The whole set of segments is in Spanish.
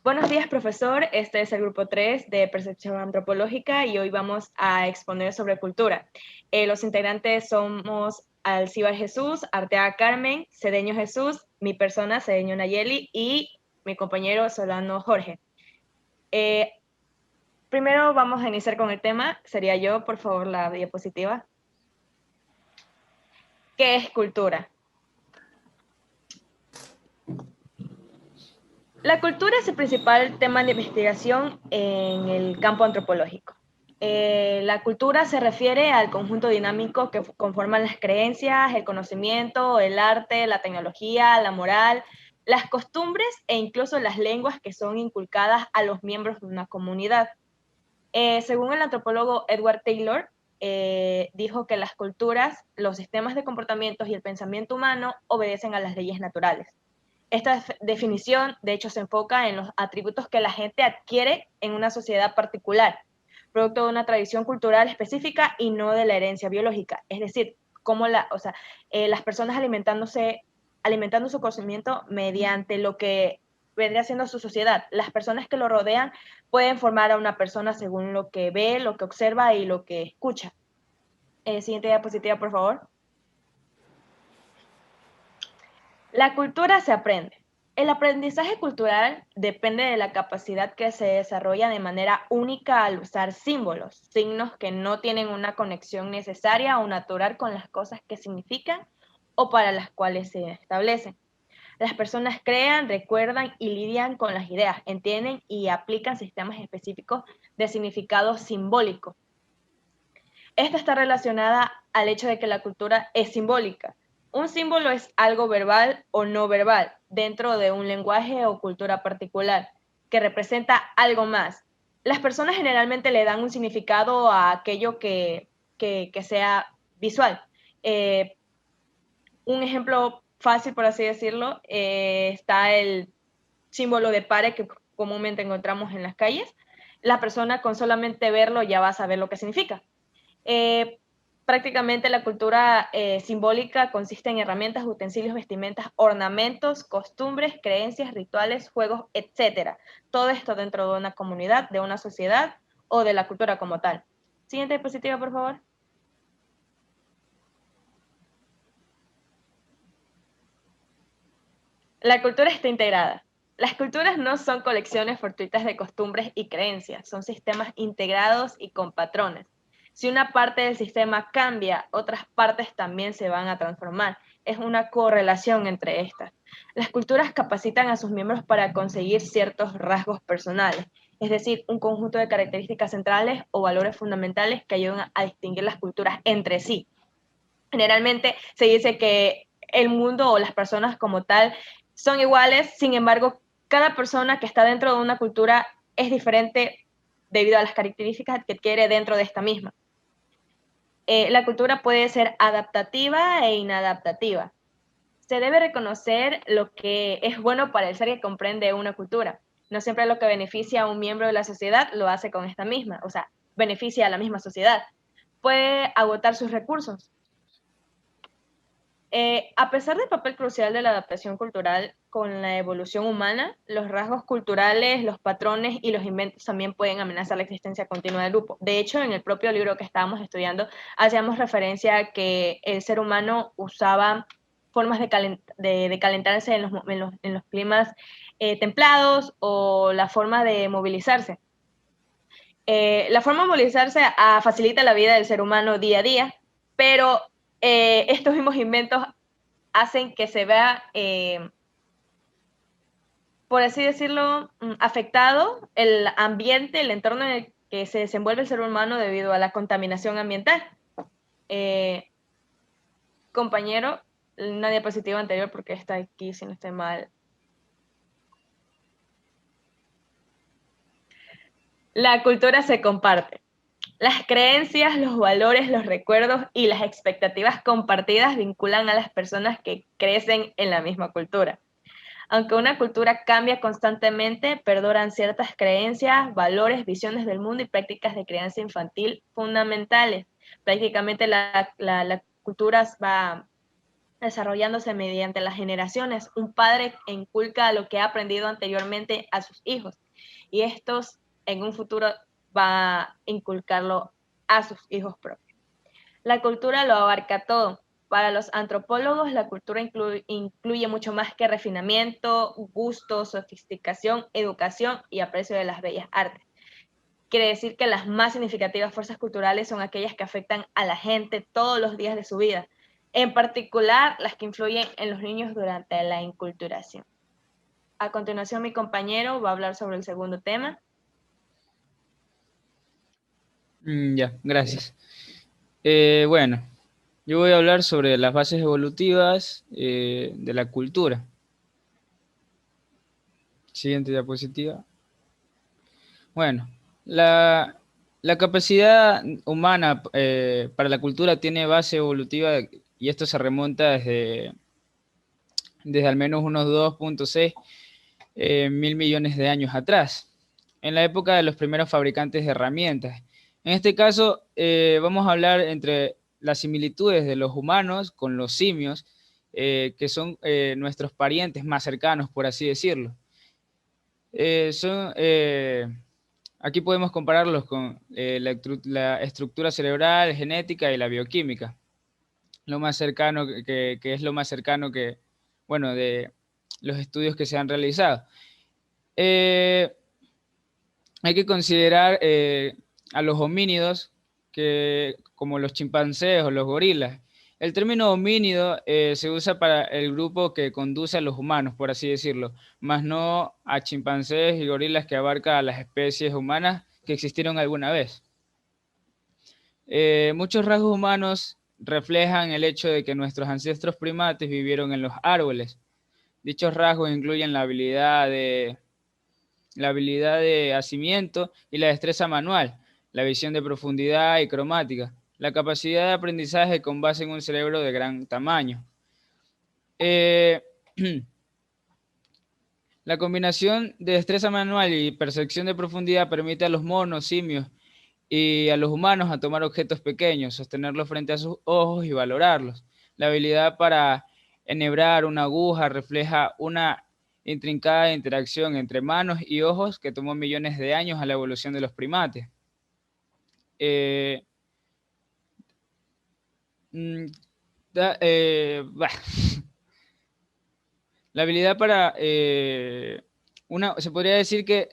Buenos días, profesor. Este es el grupo 3 de Percepción Antropológica y hoy vamos a exponer sobre cultura. Los integrantes somos Alcibar Jesús, Arteaga Carmen, Cedeño Jesús, mi persona, Cedeño Nayeli, y mi compañero Solano Jorge. Primero vamos a iniciar con el tema. Sería yo, por favor, la diapositiva. ¿Qué es cultura? La cultura es el principal tema de investigación en el campo antropológico. La cultura se refiere al conjunto dinámico que conforman las creencias, el conocimiento, el arte, la tecnología, la moral, las costumbres e incluso las lenguas que son inculcadas a los miembros de una comunidad. Según el antropólogo Edward Taylor, dijo que las culturas, los sistemas de comportamientos y el pensamiento humano obedecen a las leyes naturales. Esta definición, de hecho, se enfoca en los atributos que la gente adquiere en una sociedad particular, producto de una tradición cultural específica y no de la herencia biológica. Es decir, cómo las personas alimentando su conocimiento mediante lo que vendría siendo su sociedad. Las personas que lo rodean pueden formar a una persona según lo que ve, lo que observa y lo que escucha. Siguiente diapositiva, por favor. La cultura se aprende. El aprendizaje cultural depende de la capacidad que se desarrolla de manera única al usar símbolos, signos que no tienen una conexión necesaria o natural con las cosas que significan o para las cuales se establecen. Las personas crean, recuerdan y lidian con las ideas, entienden y aplican sistemas específicos de significado simbólico. Esta está relacionada al hecho de que la cultura es simbólica. Un símbolo es algo verbal o no verbal dentro de un lenguaje o cultura particular que representa algo más. Las personas generalmente le dan un significado a aquello que sea visual. Un ejemplo fácil, por así decirlo, está el símbolo de pare que comúnmente encontramos en las calles. La persona con solamente verlo ya va a saber lo que significa. Prácticamente la cultura simbólica consiste en herramientas, utensilios, vestimentas, ornamentos, costumbres, creencias, rituales, juegos, etc. Todo esto dentro de una comunidad, de una sociedad o de la cultura como tal. Siguiente diapositiva, por favor. La cultura está integrada. Las culturas no son colecciones fortuitas de costumbres y creencias, son sistemas integrados y con patrones. Si una parte del sistema cambia, otras partes también se van a transformar. Es una correlación entre estas. Las culturas capacitan a sus miembros para conseguir ciertos rasgos personales, es decir, un conjunto de características centrales o valores fundamentales que ayudan a distinguir las culturas entre sí. Generalmente se dice que el mundo o las personas como tal son iguales, sin embargo, cada persona que está dentro de una cultura es diferente debido a las características que adquiere dentro de esta misma. La cultura puede ser adaptativa e inadaptativa. Se debe reconocer lo que es bueno para el ser que comprende una cultura. No siempre lo que beneficia a un miembro de la sociedad lo hace con esta misma, o sea, beneficia a la misma sociedad. Puede agotar sus recursos. A pesar del papel crucial de la adaptación cultural con la evolución humana, los rasgos culturales, los patrones y los inventos también pueden amenazar la existencia continua del grupo. De hecho, en el propio libro que estábamos estudiando, hacíamos referencia a que el ser humano usaba formas de calentarse en los climas templados o la forma de movilizarse. La forma de movilizarse facilita la vida del ser humano día a día, pero estos mismos inventos hacen que se vea, por así decirlo, afectado el ambiente, el entorno en el que se desenvuelve el ser humano debido a la contaminación ambiental. Compañero, una diapositiva anterior porque está aquí, si no estoy mal. La cultura se comparte. Las creencias, los valores, los recuerdos y las expectativas compartidas vinculan a las personas que crecen en la misma cultura. Aunque una cultura cambia constantemente, perduran ciertas creencias, valores, visiones del mundo y prácticas de crianza infantil fundamentales. Prácticamente la cultura va desarrollándose mediante las generaciones. Un padre inculca lo que ha aprendido anteriormente a sus hijos y estos en un futuro va a inculcarlo a sus hijos propios. La cultura lo abarca todo. Para los antropólogos, la cultura incluye mucho más que refinamiento, gusto, sofisticación, educación y aprecio de las bellas artes. Quiere decir que las más significativas fuerzas culturales son aquellas que afectan a la gente todos los días de su vida, en particular las que influyen en los niños durante la inculturación. A continuación, mi compañero va a hablar sobre el segundo tema. Ya, gracias. Bueno, yo voy a hablar sobre las bases evolutivas de la cultura. Siguiente diapositiva. Bueno, la capacidad humana para la cultura tiene base evolutiva y esto se remonta desde al menos unos 2,6 mil millones de años atrás, en la época de los primeros fabricantes de herramientas. En este caso, vamos a hablar entre las similitudes de los humanos con los simios, que son nuestros parientes más cercanos, por así decirlo. Son Aquí podemos compararlos con la estructura cerebral, genética y la bioquímica. Lo más cercano que es lo más cercano que, bueno, de los estudios que se han realizado. Eh, Hay que considerar a los homínidos como los chimpancés o los gorilas. El término homínido se usa para el grupo que conduce a los humanos, por así decirlo, más no a chimpancés y gorilas que abarca a las especies humanas que existieron alguna vez. Muchos rasgos humanos reflejan el hecho de que nuestros ancestros primates vivieron en los árboles. Dichos rasgos incluyen la habilidad de hacimiento y la destreza manual, la visión de profundidad y cromática, la capacidad de aprendizaje con base en un cerebro de gran tamaño. Eh, la combinación de destreza manual y percepción de profundidad permite a los monos, simios y a los humanos a tomar objetos pequeños, sostenerlos frente a sus ojos y valorarlos. La habilidad para enhebrar una aguja refleja una intrincada interacción entre manos y ojos que tomó millones de años a la evolución de los primates. Eh, mm, bah. La habilidad para se podría decir que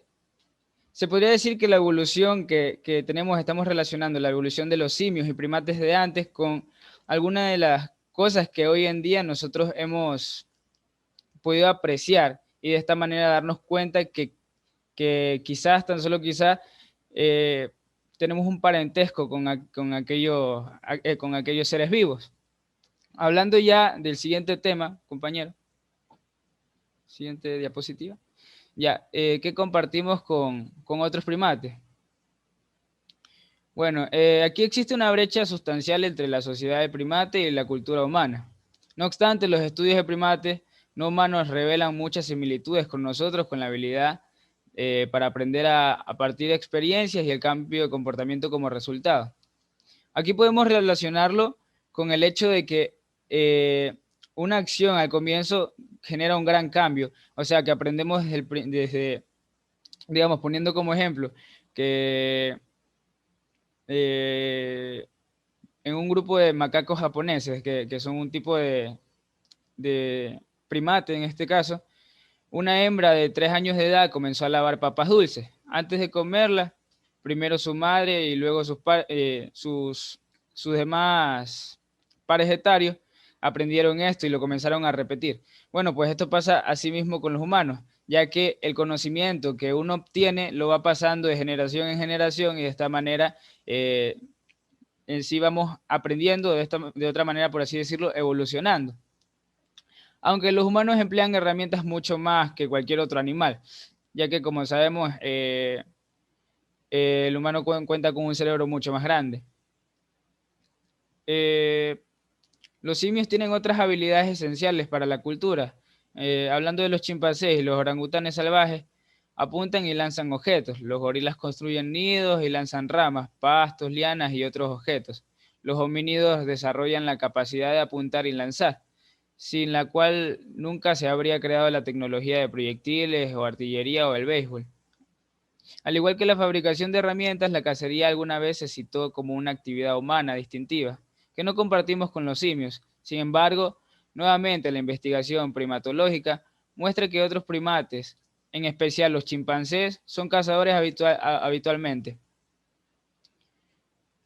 la evolución que tenemos, estamos relacionando la evolución de los simios y primates de antes con algunas de las cosas que hoy en día nosotros hemos podido apreciar y de esta manera darnos cuenta que quizás, tan solo quizás, tenemos un parentesco con aquellos seres vivos. Hablando ya del siguiente tema, compañero. Siguiente diapositiva. Ya, ¿qué compartimos con otros primates? Bueno, aquí existe una brecha sustancial entre la sociedad de primates y la cultura humana. No obstante, los estudios de primates no humanos revelan muchas similitudes con nosotros, con la habilidad para aprender a partir de experiencias y el cambio de comportamiento como resultado. Aquí podemos relacionarlo con el hecho de que una acción al comienzo genera un gran cambio, o sea que aprendemos digamos, poniendo como ejemplo, que eh, en un grupo de macacos japoneses, que son un tipo de primate en este caso, una hembra de 3 años de edad comenzó a lavar papas dulces. Antes de comerlas, primero su madre y luego sus demás pares etarios aprendieron esto y lo comenzaron a repetir. Bueno, pues esto pasa así mismo con los humanos, ya que el conocimiento que uno obtiene lo va pasando de generación en generación y de esta manera en sí vamos aprendiendo de otra manera, por así decirlo, evolucionando. Aunque los humanos emplean herramientas mucho más que cualquier otro animal, ya que como sabemos, el humano cuenta con un cerebro mucho más grande. Los simios tienen otras habilidades esenciales para la cultura. Hablando de los chimpancés y los orangutanes salvajes, apuntan y lanzan objetos. Los gorilas construyen nidos y lanzan ramas, pastos, lianas y otros objetos. Los homínidos desarrollan la capacidad de apuntar y lanzar. sin la cual nunca se habría creado la tecnología de proyectiles o artillería o el béisbol. Al igual que la fabricación de herramientas, la cacería alguna vez se citó como una actividad humana distintiva, que no compartimos con los simios. Sin embargo, nuevamente la investigación primatológica muestra que otros primates, en especial los chimpancés, son cazadores habitualmente.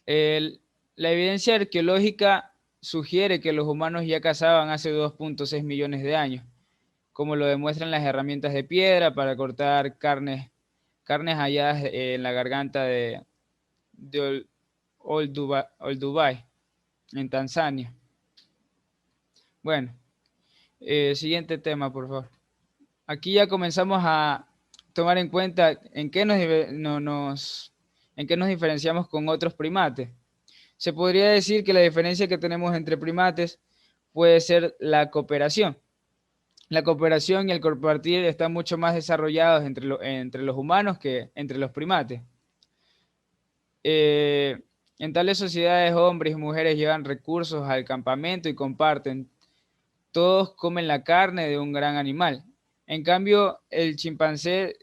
La evidencia arqueológica sugiere que los humanos ya cazaban hace 2.6 millones de años, como lo demuestran las herramientas de piedra para cortar carnes halladas en la garganta de Olduvai, en Tanzania. Bueno, siguiente tema, por favor. Aquí ya comenzamos a tomar en cuenta en qué en qué nos diferenciamos con otros primates. Se podría decir que la diferencia que tenemos entre primates puede ser la cooperación. La cooperación y el compartir están mucho más desarrollados entre los humanos que entre los primates. Eh, en tales sociedades, hombres y mujeres llevan recursos al campamento y comparten. Todos comen la carne de un gran animal. En cambio, el chimpancé,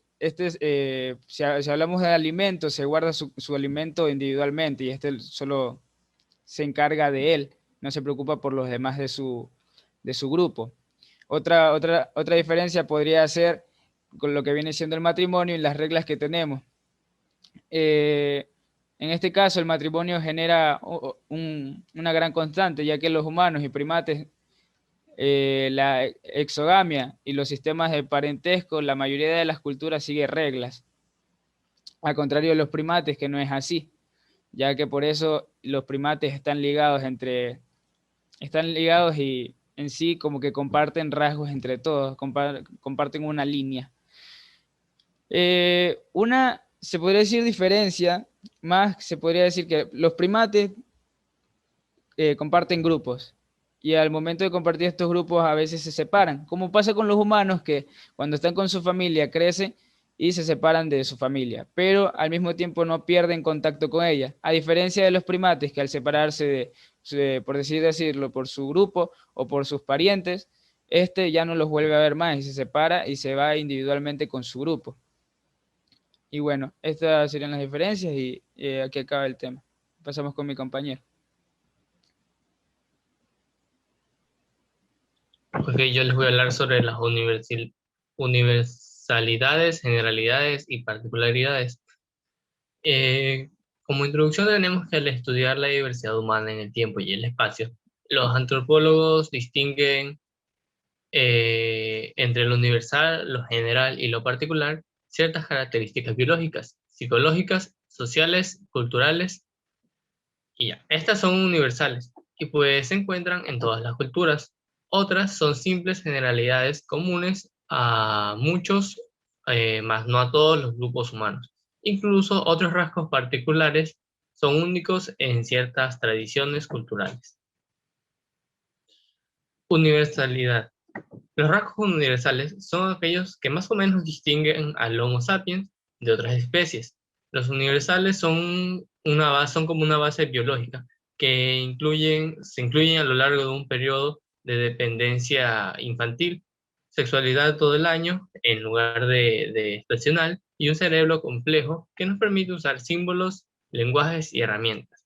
si hablamos de alimentos, se guarda su alimento individualmente y este solo se encarga de él, no se preocupa por los demás de su grupo. Otra diferencia podría ser con lo que viene siendo el matrimonio y las reglas que tenemos. En este caso, el matrimonio genera una gran constante, ya que los humanos y primates, la exogamia y los sistemas de parentesco, la mayoría de las culturas sigue reglas, al contrario de los primates, que no es así, ya que por eso los primates están ligados y en sí como que comparten rasgos entre todos, comparten una línea. Se podría decir diferencia, más se podría decir que los primates comparten grupos y al momento de compartir estos grupos a veces se separan, como pasa con los humanos que cuando están con su familia crecen y se separan de su familia, pero al mismo tiempo no pierden contacto con ella, a diferencia de los primates que al separarse por decirlo, por su grupo o por sus parientes, este ya no los vuelve a ver más y se separa y se va individualmente con su grupo. Y bueno, estas serían las diferencias y aquí acaba el tema. Pasamos con mi compañero. Ok, yo les voy a hablar sobre las universalidades, generalidades y particularidades. Eh, Como introducción tenemos que al estudiar la diversidad humana en el tiempo y el espacio, los antropólogos distinguen entre lo universal, lo general y lo particular ciertas características biológicas, psicológicas, sociales, culturales y ya. Estas son universales y pues se encuentran en todas las culturas. Otras son simples generalidades comunes a muchos, más no a todos los grupos humanos. Incluso otros rasgos particulares son únicos en ciertas tradiciones culturales. Universalidad. Los rasgos universales son aquellos que más o menos distinguen al Homo sapiens de otras especies. Los universales son como una base biológica que se incluyen a lo largo de un periodo de dependencia infantil, sexualidad todo el año en lugar de estacional y un cerebro complejo que nos permite usar símbolos, lenguajes y herramientas.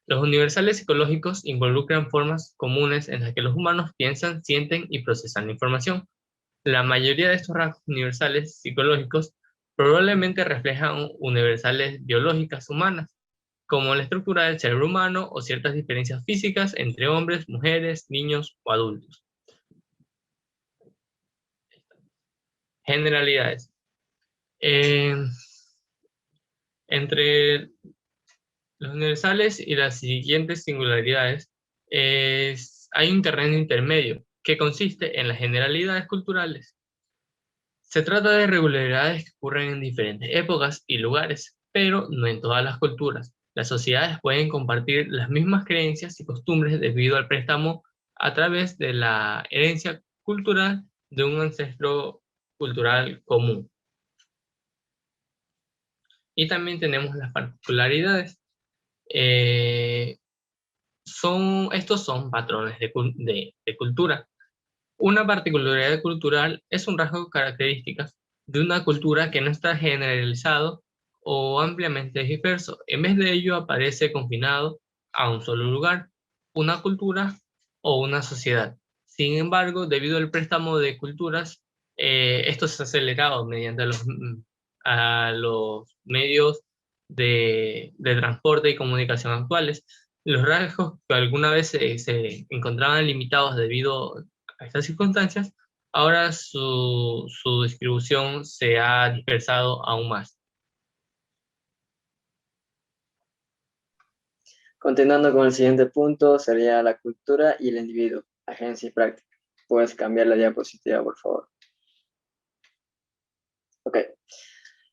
Los universales psicológicos involucran formas comunes en las que los humanos piensan, sienten y procesan la información. La mayoría de estos rasgos universales psicológicos probablemente reflejan universales biológicas humanas, como la estructura del cerebro humano o ciertas diferencias físicas entre hombres, mujeres, niños o adultos. Generalidades. Eh, Entre los universales y las siguientes singularidades hay un terreno intermedio que consiste en las generalidades culturales. Se trata de regularidades que ocurren en diferentes épocas y lugares, pero no en todas las culturas. Las sociedades pueden compartir las mismas creencias y costumbres debido al préstamo a través de la herencia cultural de un ancestro cultural común. Y también tenemos las particularidades. Estos son patrones de cultura. Una particularidad cultural es un rasgo característico de una cultura que no está generalizado o ampliamente disperso. En vez de ello aparece confinado a un solo lugar, una cultura o una sociedad. Sin embargo, debido al préstamo de culturas, esto se ha acelerado mediante a los medios de transporte y comunicación actuales. Los rasgos que alguna vez se encontraban limitados debido a estas circunstancias, ahora su distribución se ha dispersado aún más. Continuando con el siguiente punto, sería la cultura y el individuo, agencia y práctica. Puedes cambiar la diapositiva, por favor. Ok.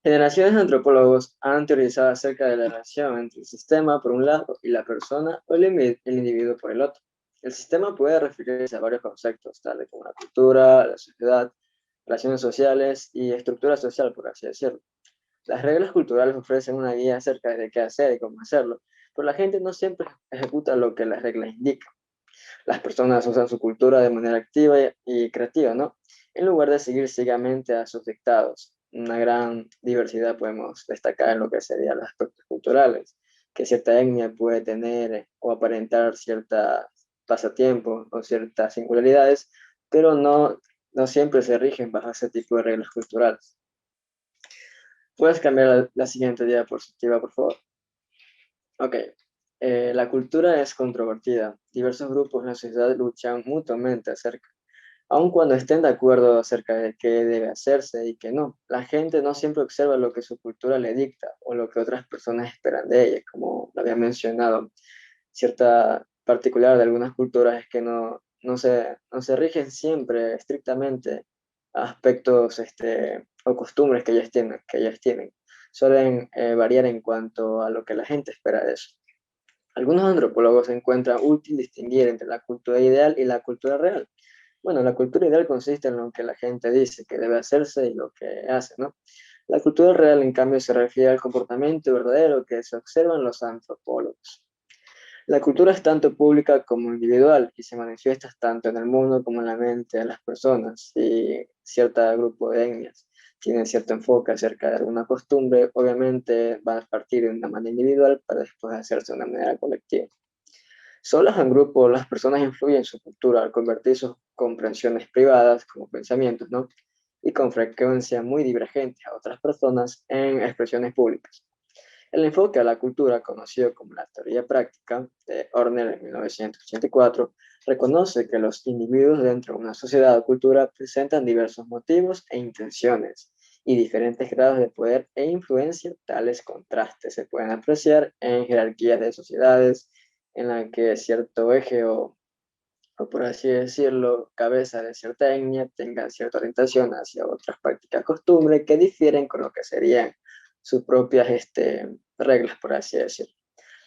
Generaciones de antropólogos han teorizado acerca de la relación entre el sistema por un lado y la persona o el individuo por el otro. El sistema puede referirse a varios conceptos, tales como la cultura, la sociedad, relaciones sociales y estructura social, por así decirlo. Las reglas culturales ofrecen una guía acerca de qué hacer y cómo hacerlo, pero la gente no siempre ejecuta lo que las reglas indican. Las personas usan su cultura de manera activa y creativa, ¿no? En lugar de seguir ciegamente a sus dictados. Una gran diversidad podemos destacar en lo que serían los aspectos culturales, que cierta etnia puede tener o aparentar ciertos pasatiempos o ciertas singularidades, pero no siempre se rigen bajo ese tipo de reglas culturales. ¿Puedes cambiar la siguiente diapositiva, por favor? Ok. La cultura es controvertida. Diversos grupos en la sociedad luchan mutuamente acerca, aun cuando estén de acuerdo acerca de qué debe hacerse y qué no. La gente no siempre observa lo que su cultura le dicta o lo que otras personas esperan de ella, como lo había mencionado. Cierta particular de algunas culturas es que no se rigen siempre estrictamente a aspectos o costumbres que ellas tienen. Suelen variar en cuanto a lo que la gente espera de eso. Algunos antropólogos encuentran útil distinguir entre la cultura ideal y la cultura real. Bueno, la cultura ideal consiste en lo que la gente dice que debe hacerse y lo que hace, ¿no? La cultura real, en cambio, se refiere al comportamiento verdadero que se observan los antropólogos. La cultura es tanto pública como individual y se manifiesta tanto en el mundo como en la mente de las personas. Y cierto grupo de etnias tienen cierto enfoque acerca de alguna costumbre, obviamente va a partir de una manera individual para después hacerse de una manera colectiva. Solas en grupo, las personas influyen en su cultura al convertir sus comprensiones privadas como pensamientos, ¿no? Y con frecuencia muy divergentes a otras personas en expresiones públicas. El enfoque a la cultura, conocido como la teoría práctica de Horner en 1984, reconoce que los individuos dentro de una sociedad o cultura presentan diversos motivos e intenciones y diferentes grados de poder e influencia. Tales contrastes se pueden apreciar en jerarquías de sociedades en la que cierto eje o por así decirlo, cabeza de cierta etnia tenga cierta orientación hacia otras prácticas costumbres que difieren con lo que serían sus propias reglas, por así decirlo.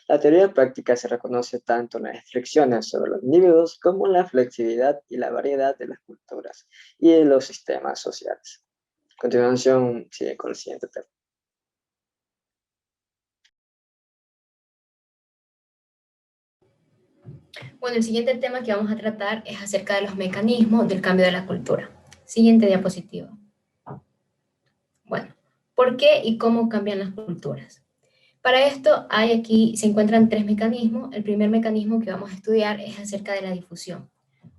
La teoría práctica se reconoce tanto en las restricciones sobre los individuos como en la flexibilidad y la variedad de las culturas y de los sistemas sociales. A continuación, sigue con el siguiente tema. Bueno, el siguiente tema que vamos a tratar es acerca de los mecanismos del cambio de la cultura. Siguiente diapositiva. Bueno, ¿por qué y cómo cambian las culturas? Para esto se encuentran tres mecanismos. El primer mecanismo que vamos a estudiar es acerca de la difusión.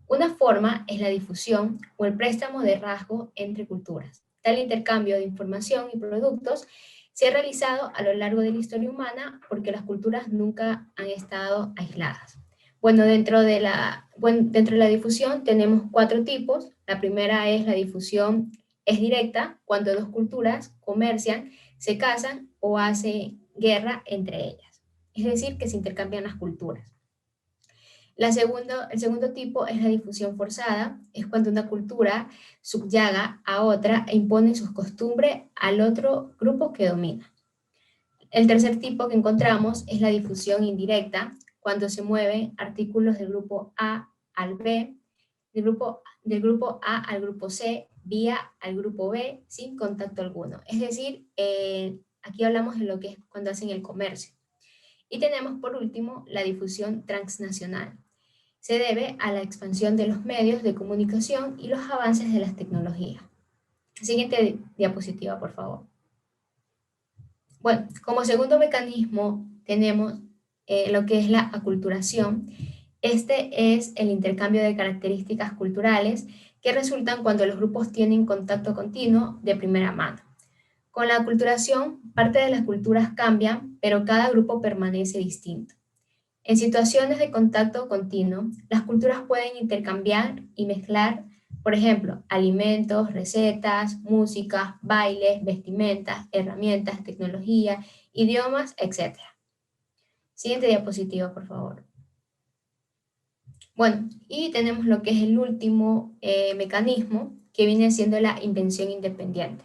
Una forma es la difusión o el préstamo de rasgos entre culturas. Tal intercambio de información y productos se ha realizado a lo largo de la historia humana porque las culturas nunca han estado aisladas. Bueno, dentro de la difusión tenemos cuatro tipos. La primera es la difusión es directa, cuando dos culturas comercian, se casan o hacen guerra entre ellas. Es decir, que se intercambian las culturas. El segundo tipo es la difusión forzada, es cuando una cultura subyaga a otra e impone sus costumbres al otro grupo que domina. El tercer tipo que encontramos es la difusión indirecta, cuando se mueven artículos del grupo A al B, del grupo A al grupo C, vía al grupo B, sin contacto alguno. Es decir, aquí hablamos de lo que es cuando hacen el comercio. Y tenemos por último la difusión transnacional. se debe a la expansión de los medios de comunicación y los avances de las tecnologías. Siguiente diapositiva, por favor. Bueno, como segundo mecanismo tenemos lo que es la aculturación. Este es el intercambio de características culturales que resultan cuando los grupos tienen contacto continuo de primera mano. Con la aculturación, parte de las culturas cambian, pero cada grupo permanece distinto. En situaciones de contacto continuo, las culturas pueden intercambiar y mezclar, por ejemplo, alimentos, recetas, música, bailes, vestimentas, herramientas, tecnología, idiomas, etc. Siguiente diapositiva, por favor. Bueno, y tenemos lo que es el último mecanismo, que viene siendo la invención independiente.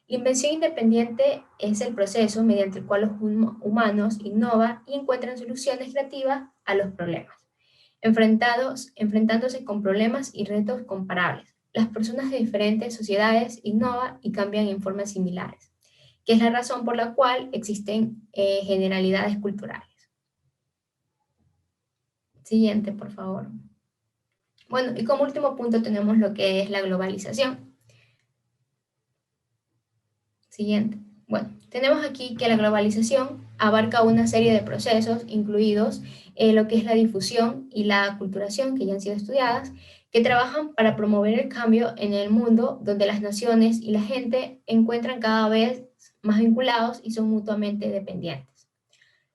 La invención independiente es el proceso mediante el cual los humanos innovan y encuentran soluciones creativas a los problemas, enfrentándose con problemas y retos comparables. Las personas de diferentes sociedades innovan y cambian en formas similares, que es la razón por la cual existen generalidades culturales. Siguiente, por favor. Bueno, y como último punto tenemos lo que es la globalización. Siguiente. Bueno, tenemos aquí que la globalización abarca una serie de procesos, incluidos lo que es la difusión y la aculturación, que ya han sido estudiadas, que trabajan para promover el cambio en el mundo donde las naciones y la gente encuentran cada vez más vinculados y son mutuamente dependientes.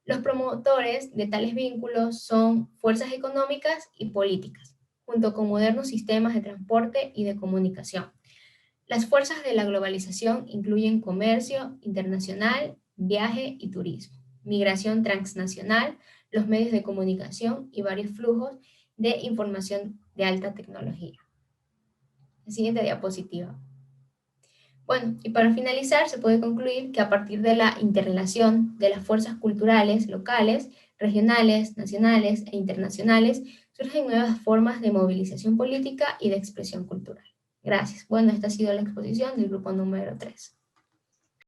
Los promotores de tales vínculos son fuerzas económicas y políticas, junto con modernos sistemas de transporte y de comunicación. Las fuerzas de la globalización incluyen comercio internacional, viaje y turismo, migración transnacional, los medios de comunicación y varios flujos de información de alta tecnología. La siguiente diapositiva. Bueno, y para finalizar se puede concluir que a partir de la interrelación de las fuerzas culturales locales, regionales, nacionales e internacionales, surgen nuevas formas de movilización política y de expresión cultural. Gracias. Bueno, esta ha sido la exposición del grupo número 3.